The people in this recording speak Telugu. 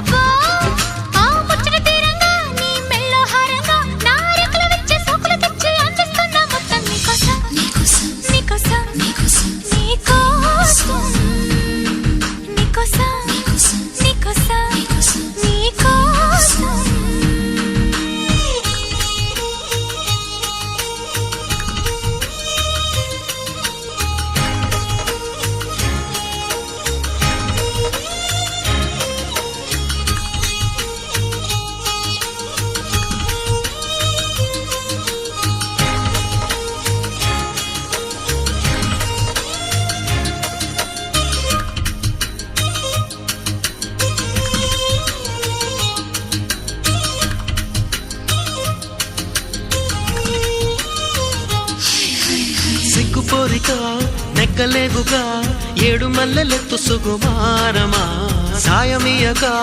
అబ్బా ఆ ముచ్చట తీరంగా నీ మెళ్ళో హారంగా నా రెక్కలు విచ్చే సోకులు తెచ్చి అందిస్తున్నా మొత్తం నీకోసం నీకోసం నీకోసం నీకోసం నీకోసం నీకోసం నీకోసం నీకోసం సిగ్గుపోరిక నెక్కలేగుగా ఏడు మల్లెలెత్తు సుగుమారమా సాయమియగా